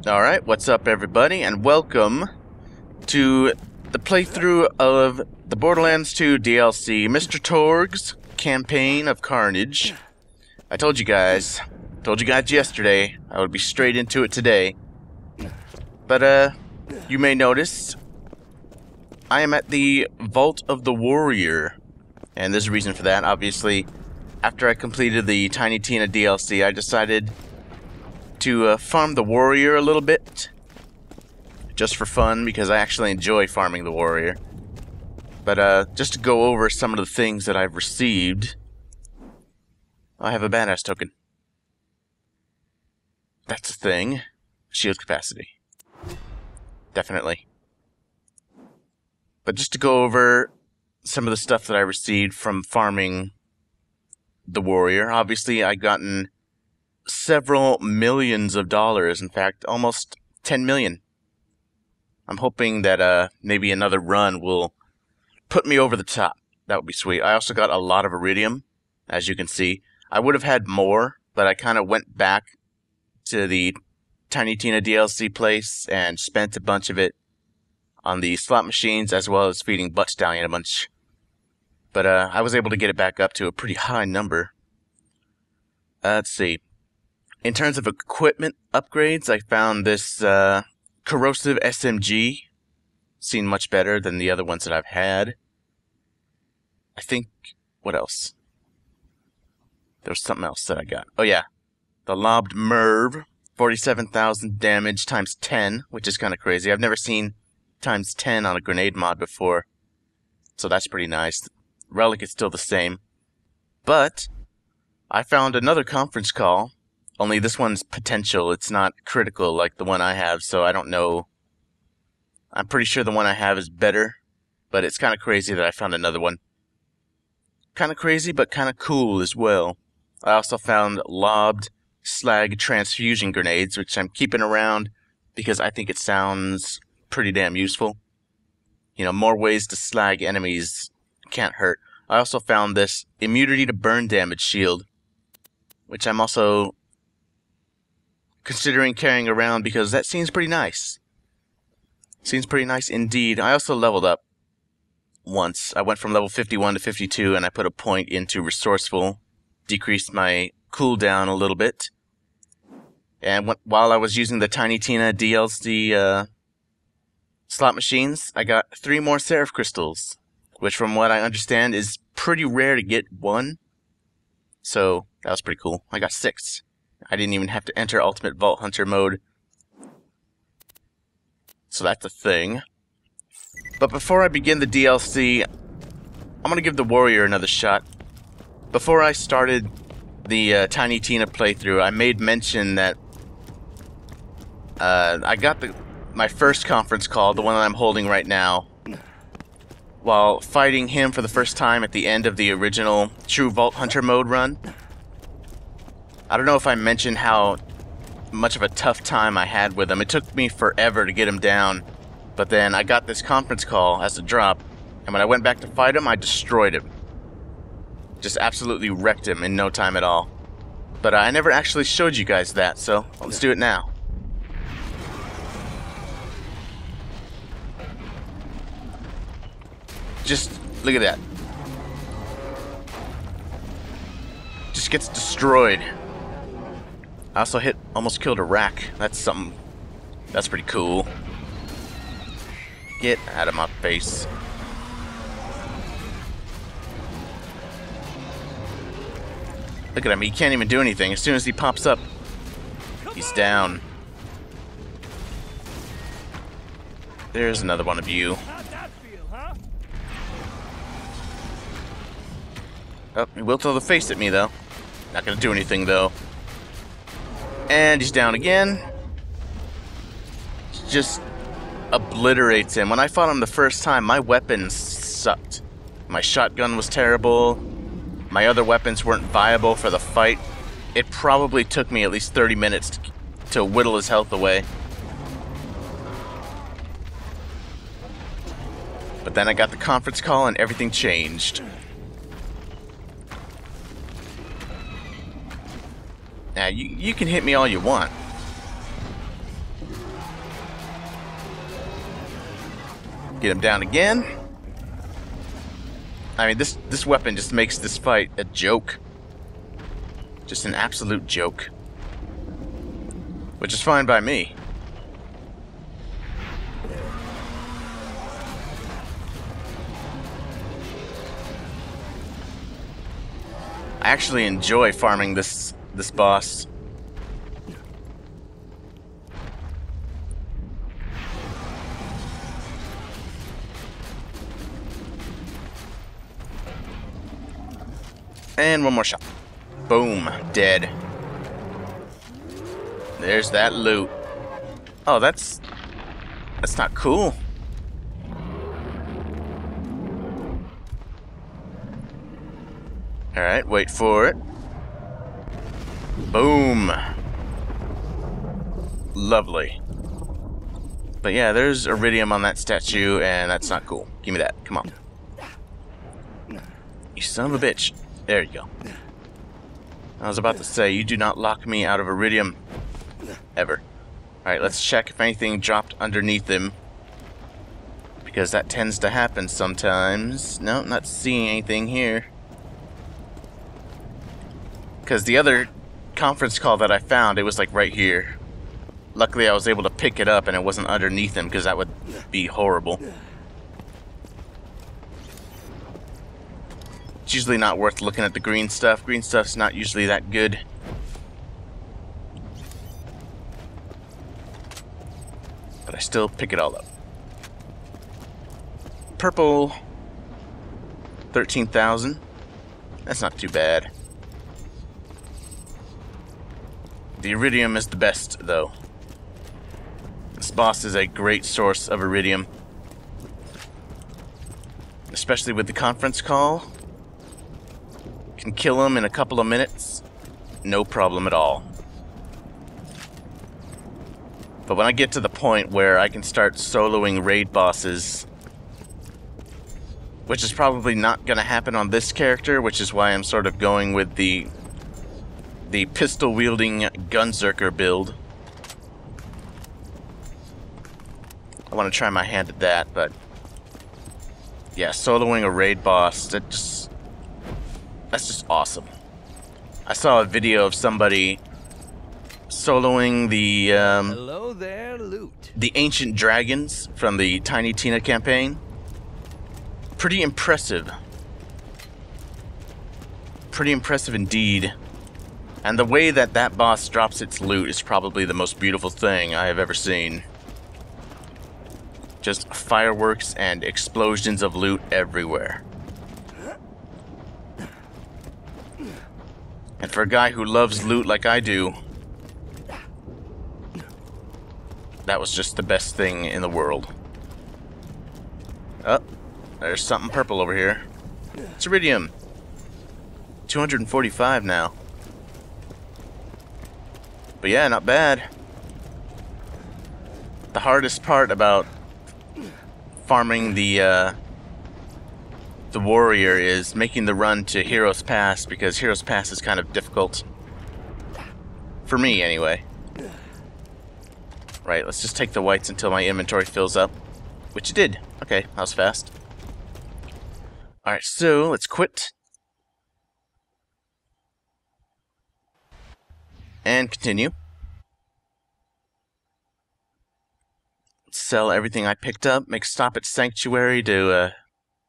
Alright, what's up everybody, and welcome to the playthrough of the Borderlands 2 DLC, Mr. Torgue's Campaign of Carnage. I told you guys yesterday I would be straight into it today. But, you may notice I am at the Vault of the Warrior. And there's a reason for that. Obviously, after I completed the Tiny Tina DLC, I decided to farm the warrior a little bit, just for fun, because I actually enjoy farming the warrior. But just to go over some of the things that I've received, I have a badass token. That's a thing. Shield capacity. Definitely. But just to go over some of the stuff that I received from farming the warrior, obviously I gotten several millions of dollars, in fact, almost 10 million. I'm hoping that maybe another run will put me over the top. That would be sweet. I also got a lot of iridium, as you can see. I would have had more, but I kind of went back to the Tiny Tina DLC place and spent a bunch of it on the slot machines, as well as feeding Butt Stallion a bunch. But I was able to get it back up to a pretty high number. Let's see. In terms of equipment upgrades, I found this corrosive SMG. Seen much better than the other ones that I've had. I think, what else? There was something else that I got. Oh yeah, the lobbed Merv, 47,000 damage times 10, which is kind of crazy. I've never seen times 10 on a grenade mod before, so that's pretty nice. Relic is still the same, but I found another conference call. Only this one's potential. It's not critical like the one I have, so I don't know. I'm pretty sure the one I have is better, but it's kind of crazy that I found another one. Kind of crazy, but kind of cool as well. I also found lobbed slag transfusion grenades, which I'm keeping around because I think it sounds pretty damn useful. You know, more ways to slag enemies can't hurt. I also found this immunity to burn damage shield, which I'm also considering carrying around because that seems pretty nice. Seems pretty nice indeed. I also leveled up once. I went from level 51 to 52 and I put a point into resourceful. Decreased my cooldown a little bit. And while I was using the Tiny Tina DLC slot machines, I got 3 more Seraph Crystals, which from what I understand is pretty rare to get 1. So that was pretty cool. I got 6. I didn't even have to enter Ultimate Vault Hunter mode. So that's a thing. But before I begin the DLC, I'm going to give the warrior another shot. Before I started the Tiny Tina playthrough, I made mention that I got my first conference call, the one that I'm holding right now, while fighting him for the first time at the end of the original True Vault Hunter mode run. I don't know if I mentioned how much of a tough time I had with him. It took me forever to get him down, but then I got this conference call as a drop, and when I went back to fight him, I destroyed him. Just absolutely wrecked him in no time at all. But I never actually showed you guys that, so let's do it now. Just look at that. Just gets destroyed. I also almost killed a rack. That's something. That's pretty cool. Get out of my face. Look at him. He can't even do anything. As soon as he pops up, he's down. There's another one of you. Oh, he will throw the face at me, though. Not gonna do anything, though. And he's down again. Just obliterates him. When I fought him the first time, my weapons sucked. My shotgun was terrible. My other weapons weren't viable for the fight. It probably took me at least 30 minutes to whittle his health away. But then I got the conference call and everything changed. Now, you can hit me all you want. Get him down again. I mean, this weapon just makes this fight a joke. Just an absolute joke. Which is fine by me. I actually enjoy farming this boss. And one more shot. Boom. Dead. There's that loot. Oh, that's not cool. Alright, wait for it. Boom. Lovely. But yeah, there's iridium on that statue, and that's not cool. Give me that. Come on. You son of a bitch. There you go. I was about to say, you do not lock me out of iridium. Ever. Alright, let's check if anything dropped underneath him. Because that tends to happen sometimes. No, not seeing anything here. Because the other conference call that I found, it was like right here. Luckily I was able to pick it up and it wasn't underneath him, because that would be horrible. It's usually not worth looking at the green stuff. Green stuff's not usually that good. But I still pick it all up. Purple. 13,000. That's not too bad. The iridium is the best, though. This boss is a great source of iridium. Especially with the conference call. Can kill him in a couple of minutes. No problem at all. But when I get to the point where I can start soloing raid bosses, which is probably not going to happen on this character, which is why I'm sort of going with the pistol-wielding Gunzerker build. I want to try my hand at that, but yeah, soloing a raid boss, that's just awesome. I saw a video of somebody soloing the Hello there, loot. the ancient dragons from the Tiny Tina campaign. Pretty impressive. Pretty impressive indeed. And the way that that boss drops its loot is probably the most beautiful thing I have ever seen. Just fireworks and explosions of loot everywhere. And for a guy who loves loot like I do, that was just the best thing in the world. Oh, there's something purple over here. It's iridium. 245 now. But yeah, not bad. The hardest part about farming the warrior is making the run to Heroes Pass, because Heroes Pass is kind of difficult. For me, anyway. Right, let's just take the whites until my inventory fills up. Which it did. Okay, that was fast. Alright, so let's quit. And continue. Sell everything I picked up. Make a stop at Sanctuary to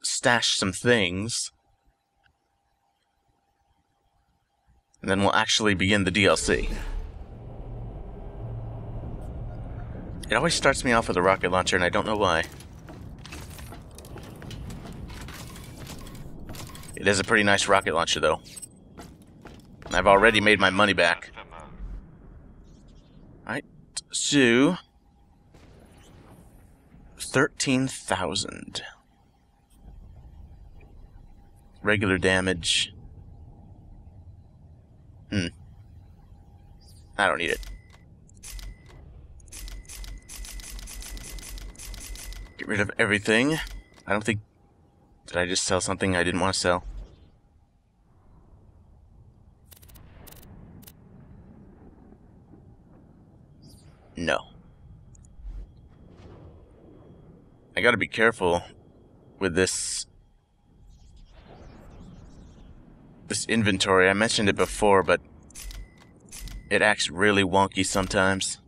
stash some things. And then we'll actually begin the DLC. It always starts me off with a rocket launcher, and I don't know why. It is a pretty nice rocket launcher, though. And I've already made my money back. Alright, so 13,000. Regular damage. I don't need it. Get rid of everything. I don't think... Did I just sell something I didn't want to sell? No. I gotta be careful with this inventory. I mentioned it before, but it acts really wonky sometimes.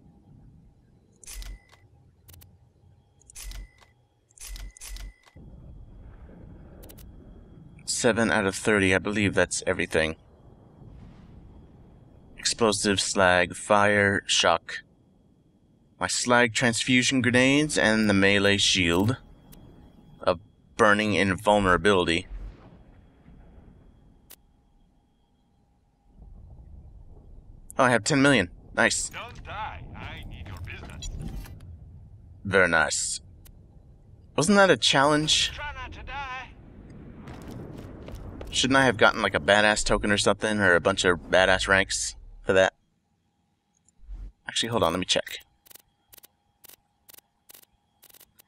Seven out of 30, I believe that's everything. Explosive, slag, fire, shock. My slag transfusion grenades and the melee shield of burning invulnerability. Oh, I have 10 million. Nice. Don't die. I need your business. Very nice. Wasn't that a challenge? Try not to die. Shouldn't I have gotten like a badass token or something, or a bunch of badass ranks for that? Actually, hold on, let me check.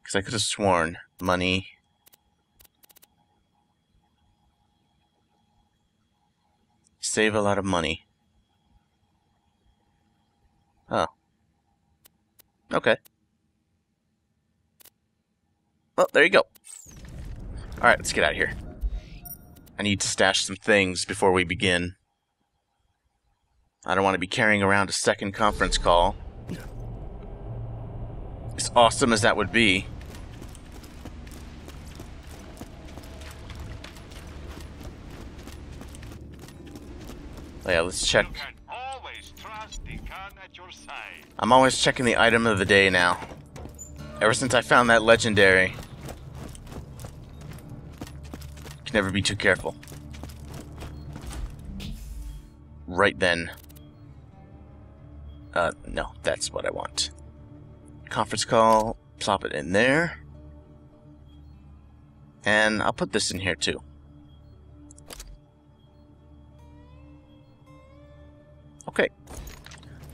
Because I could have sworn money. Save a lot of money. Oh. Okay. Well, there you go. Alright, let's get out of here. I need to stash some things before we begin. I don't want to be carrying around a second conference call. As awesome as that would be. Oh yeah, let's check. You can always trust the gun at your side. I'm always checking the item of the day now. Ever since I found that legendary. Can never be too careful. Right then. No, that's what I want. Conference call, plop it in there. And I'll put this in here too. Okay.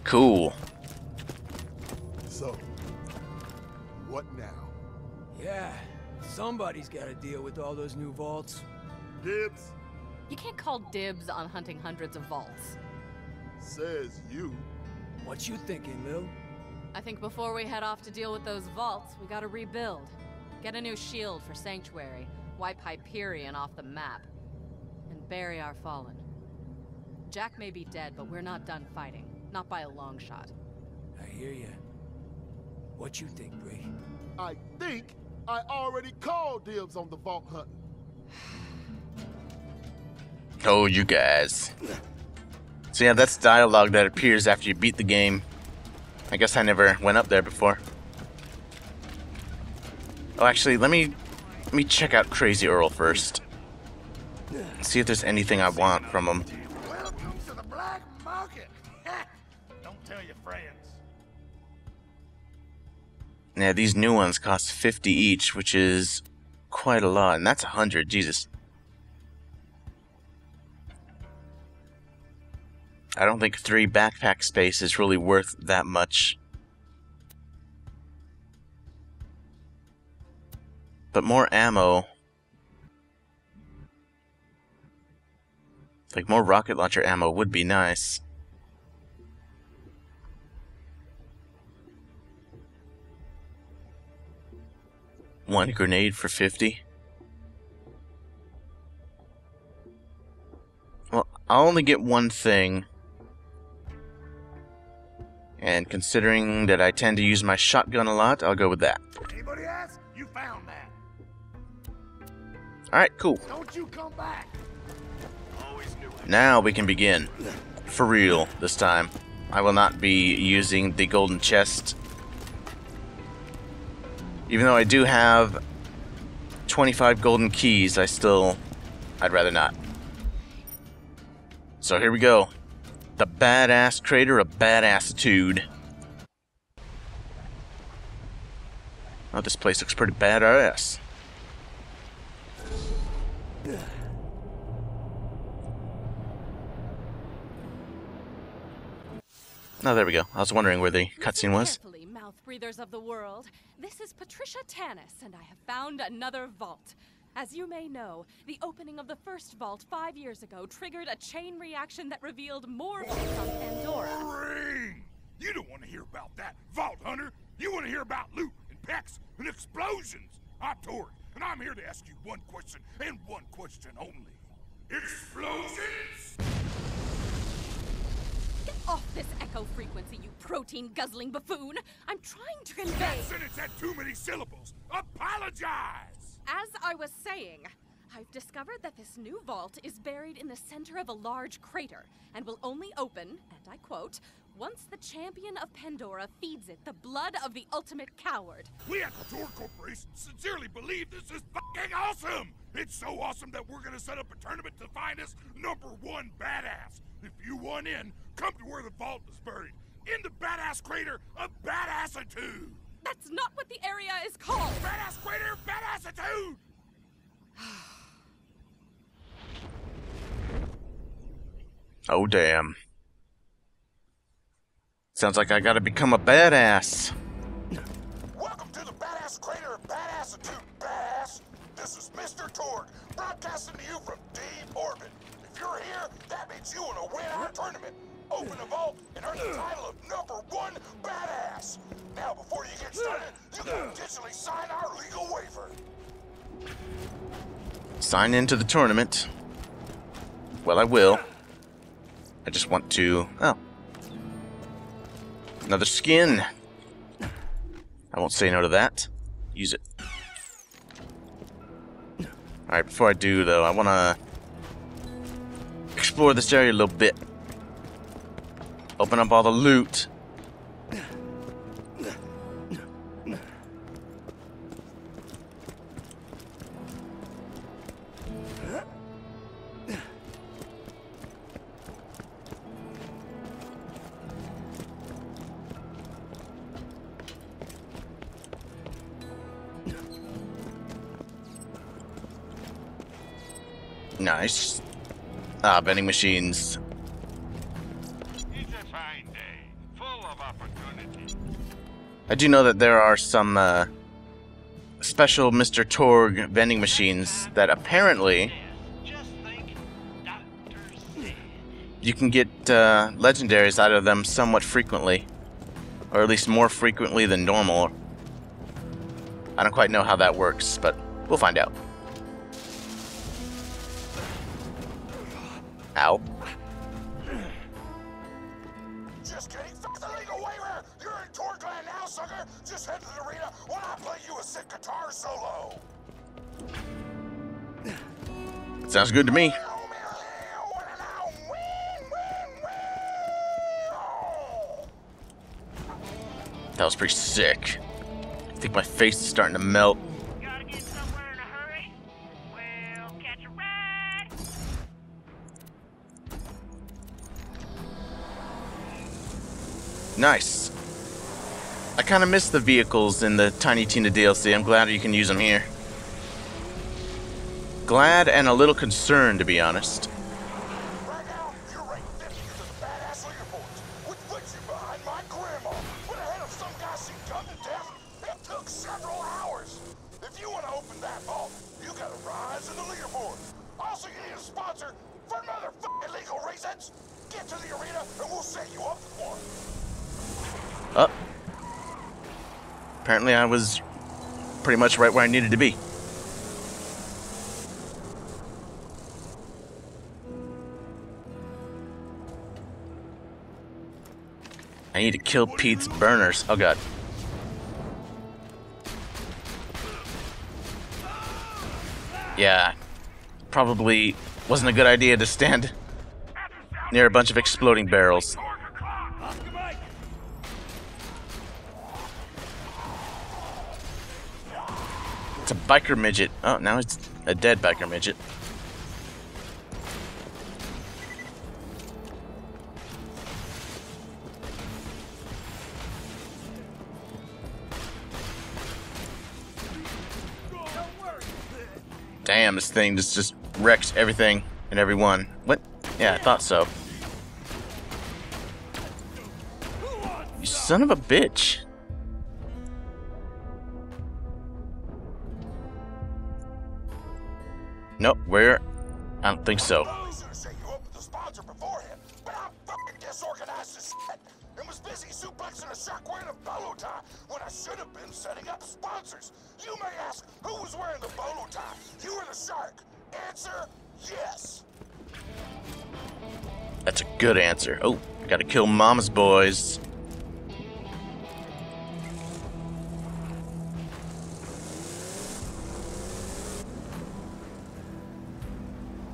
Cool. So, what now? Yeah, somebody's got to deal with all those new vaults. Dibs, You can't call dibs on hunting hundreds of vaults. says you. What you thinking, Lil? I think before we head off to deal with those vaults, we gotta rebuild. Get a new shield for Sanctuary, wipe Hyperion off the map, and bury our fallen. Jack may be dead, but we're not done fighting. Not by a long shot. I hear ya. What you think, Brady? I think I already called dibs on the vault hunting. Oh, you guys. So yeah, that's dialogue that appears after you beat the game. I guess I never went up there before. Oh, actually, let me check out Crazy Earl first. See if there's anything I want from him. Welcome to the black market. Don't tell your friends. Yeah, these new ones cost 50 each, which is quite a lot, and that's 100. Jesus. I don't think 3 backpack space is really worth that much. But more ammo. Like more rocket launcher ammo would be nice. One grenade for 50. Well, I'll only get one thing. And considering that I tend to use my shotgun a lot, I'll go with that. Anybody ask? You found that. Alright, cool. Don't you come back. Always knew it. Now we can begin. For real, this time. I will not be using the golden chest. Even though I do have 25 golden keys, I'd rather not. So here we go. The badass crater of badassitude. Oh, this place looks pretty badass. Oh, there we go. I was wondering where the cutscene was. Carefully, mouth breathers of the world. This is Patricia Tanis, and I have found another vault. As you may know, the opening of the first vault 5 years ago triggered a chain reaction that revealed more vaults on Pandora. Ring! You don't want to hear about that, Vault Hunter. You want to hear about loot and pecs and explosions. I'm Torgue, and I'm here to ask you one question and one question only. Explosions? Get off this echo frequency, you protein-guzzling buffoon! I'm trying to convey... That sentence had too many syllables. Apologize! As I was saying, I've discovered that this new vault is buried in the center of a large crater, and will only open, and I quote, once the champion of Pandora feeds it the blood of the ultimate coward. We at the Torgue Corporation sincerely believe this is fucking awesome! It's so awesome that we're gonna set up a tournament to find us #1 badass. If you want in, come to where the vault is buried. In the badass crater of badassitude! That's not what the area is called! Badass crater of badassitude! Oh, damn. Sounds like I gotta become a badass. Welcome to the badass crater of badassitude, badass! This is Mr. Torgue, broadcasting to you from deep orbit. If you're here, that means you want to win our tournament. Open the vault and earn the title of #1 badass. Now, before you get started, you gotta digitally sign our legal waiver. Sign into the tournament. Well, I will. I just want to... Oh. Another skin. I won't say no to that. Use it. Alright, before I do, though, I want to explore this area a little bit. Open up all the loot. Nice. Ah, vending machines. It's a fine day, full of opportunity. I do know that there are some special Mr. Torgue vending machines that apparently you can get legendaries out of them somewhat frequently, or at least more frequently than normal. I don't quite know how that works, but we'll find out. Ow. Just kidding. Fuck the legal waiver. You're in Torgue land now, sucker. Just head to the arena while I play you a sick guitar solo. Sounds good to me. That was pretty sick. I think my face is starting to melt. Gotta get somewhere in a hurry? Well, catch a ride. Nice. I kind of miss the vehicles in the Tiny Tina DLC. I'm glad you can use them here. Glad and a little concerned, to be honest. Right now, you're ranked 50th of the badass leaderboards, which puts you behind my grandma, but ahead of some guy she gunned to death. It took several hours. If you want to open that vault, you gotta rise in the leaderboard. Also, you need a sponsor for another fucking legal reasons. Get to the arena and we'll set you up with one. Oh. Apparently I was pretty much right where I needed to be. I need to kill Pete's burners. Oh god. Yeah. Probably wasn't a good idea to stand near a bunch of exploding barrels. It's a biker midget. Oh, now it's a dead biker midget. Damn, this thing just wrecks everything and everyone. What? Yeah, I thought so. You son of a bitch. Nope, where? I don't think so. I should have set you up with the sponsor beforehand, but I'm fucking disorganized as shit and was busy suplexing a shockwave and a bolo tie when I should have been setting up sponsors. You may ask, who was wearing the bolo tie? You or the shark? Answer, yes. That's a good answer. Oh, gotta kill Mama's boys.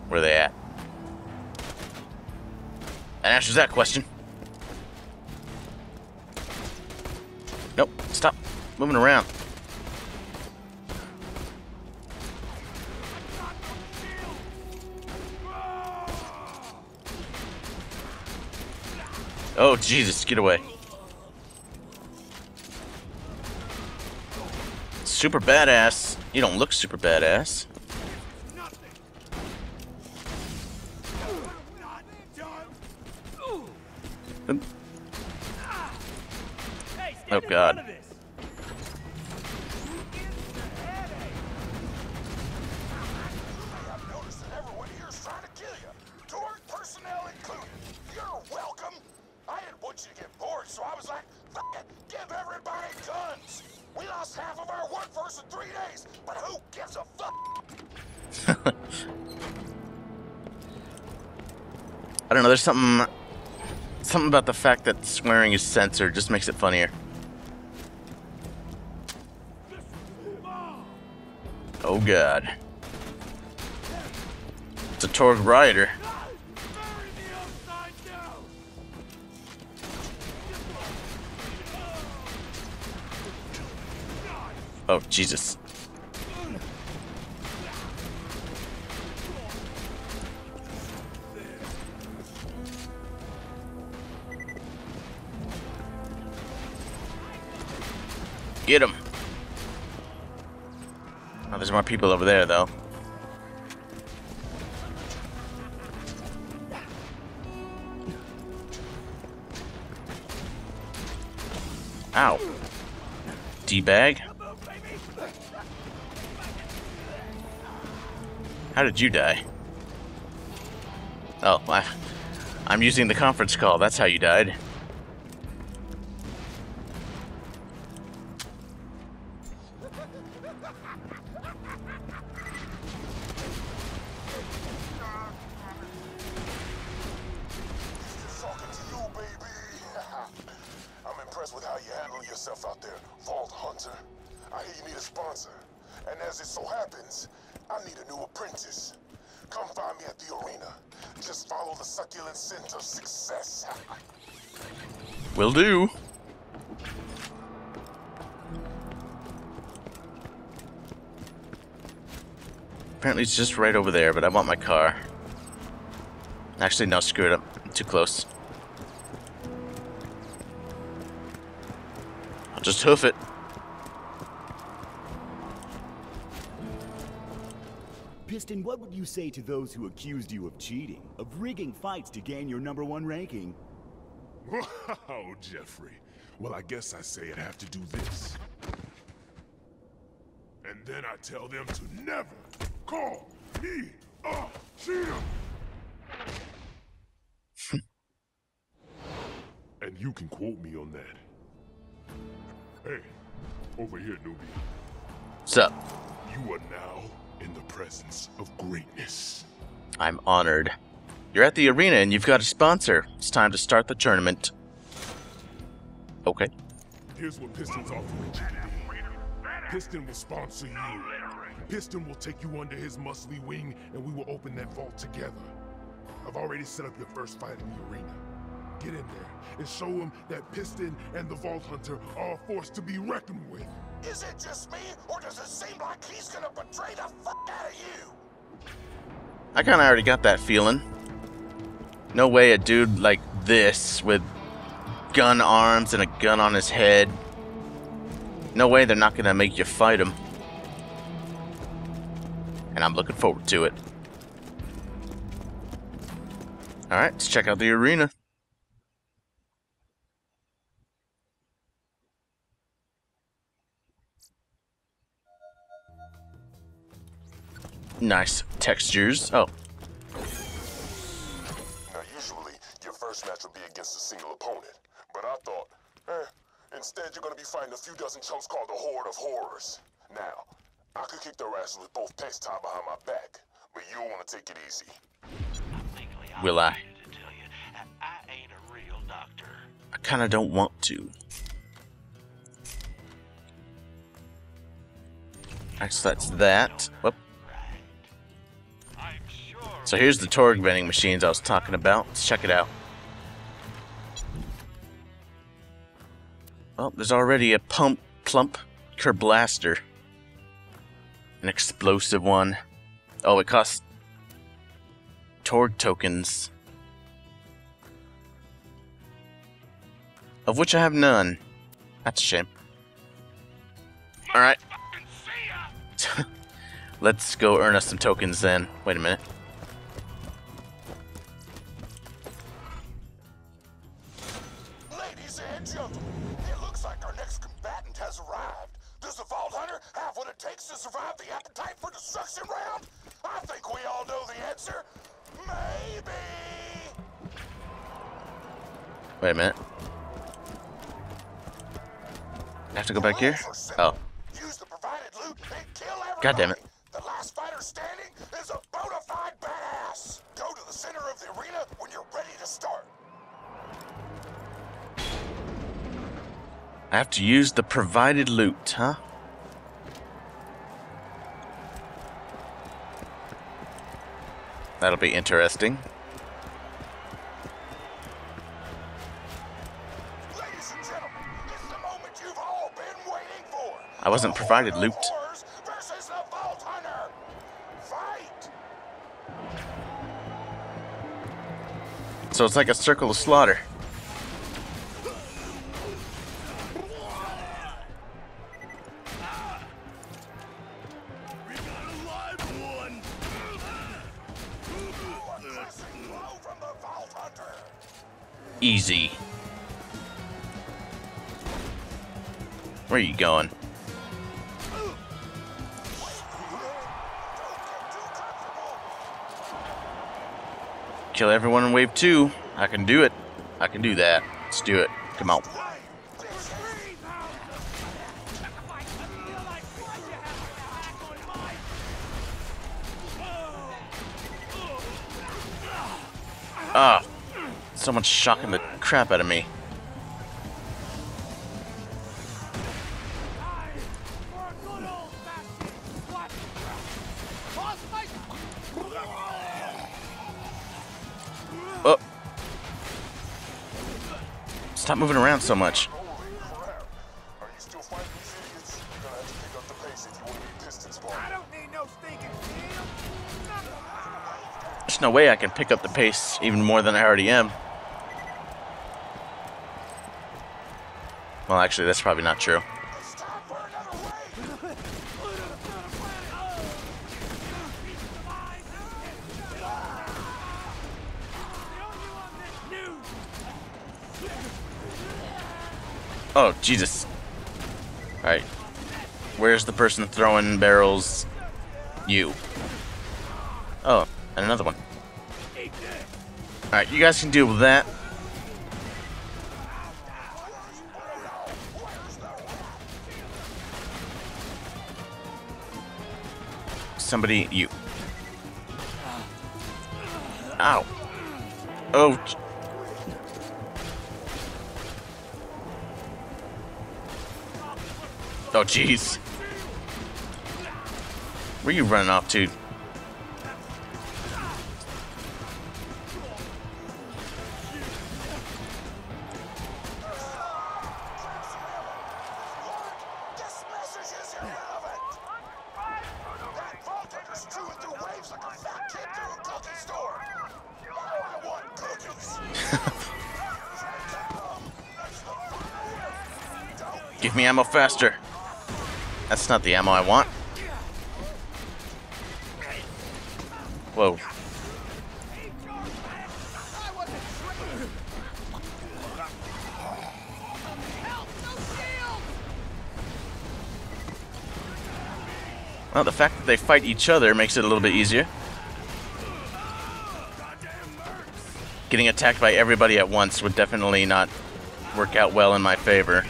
Where are they at? That answers that question. Nope, stop moving around. Oh, Jesus, get away. Super badass. You don't look super badass. Oh, God. I've noticed that everyone here is trying to kill you. Torgue personnel included. You're welcome. I didn't want you to get bored, so I was like, fuck it, give everybody guns. We lost half of our workforce in 3 days, but who gives a fuck? I don't know, there's something about the fact that swearing is censored just makes it funnier. Oh, God. It's a Torgue rioter. Oh, Jesus. Get him. Oh, there's more people over there, though. Ow. D-bag? How did you die? Oh, I'm using the conference call. That's how you died. Talking to you, baby. I'm impressed with how you handle yourself out there, Vault Hunter. I hear you need a sponsor. And as it so happens, I need a new apprentice. Come find me at the arena. Just follow the succulent scent of success. Will do. Apparently it's just right over there, but I want my car. Actually, no, screw it up. I'm too close. I'll just hoof it. Piston, what would you say to those who accused you of cheating, of rigging fights to gain your #1 ranking? Wow, Jeffrey. Well, I guess I say I'd have to do this. And then I tell them to never call me a cheater! And you can quote me on that. Hey, over here, newbie. What's up? You are now in the presence of greatness. I'm honored. You're at the arena and you've got a sponsor. It's time to start the tournament. Okay. Here's what Piston's offering you today. Piston will sponsor you. Piston will take you under his muscly wing and we will open that vault together. I've already set up your first fight in the arena. Get in there and show him that Piston and the Vault Hunter are a force to be reckoned with. Is it just me, or does it seem like he's gonna betray the fuck out of you? I kinda already got that feeling. No way a dude like this with gun arms and a gun on his head. No way they're not gonna make you fight him. And I'm looking forward to it. Alright, let's check out the arena. Nice textures. Oh. Now, usually, your first match will be against a single opponent. But I thought, Instead, you're gonna be fighting a few dozen chumps called the Horde of Horrors. Now, I could kick their asses with both pants tied behind my back, but you'll want to take it easy. Will I? To tell you, I ain't a real doctor. I kind of don't want to. Alright, so that's that. Whoop. So here's the Torgue vending machines I was talking about. Let's check it out. Well, there's already a plump Kerblaster. An explosive one. Oh, it costs Torgue tokens. Of which I have none. That's a shame. Alright. Let's go earn us some tokens then. Wait a minute. Ladies and gentlemen, it looks like our next combatant has arrived. Does the Vault Hunter have what it takes to survive the appetite for destruction round? I think we all know the answer. Maybe. Wait a minute. I have to go back here? Oh. Use the provided loot and kill everybody. God damn it. The last fighter standing is a bona fide badass. Go to the center of the arena when you're ready to start. I have to use the provided loot, huh? That'll be interesting. Ladies and gentlemen, it's the moment you've all been waiting for. I wasn't provided loot. Horrors versus the Vault Hunter. Fight! So it's like a circle of slaughter. Easy. Where are you going? Kill everyone in wave 2. I can do it. I can do that. Let's do it. Come on. Ah. Someone's shocking the crap out of me. Oh. Stop moving around so much. Holy crap. Are you still fighting these idiots? You're gonna have to pick up the pace if you want to be piston spawned. I don't need no stinking shield. There's no way I can pick up the pace even more than I already am. Well, actually, that's probably not true. It's time for another wave. Oh, Jesus. Alright. Where's the person throwing barrels? You. Oh, and another one. Alright, you guys can deal with that. Somebody, you. Ow. Oh. Oh, jeez. Where are you running off to? This message is irrelevant. That Vault Hunter's chewing through waves like a fat kid through a cookie store. Now I want cookies. Give me ammo faster. That's not the ammo I want. Whoa. Well, the fact that they fight each other makes it a little bit easier. Getting attacked by everybody at once would definitely not work out well in my favor.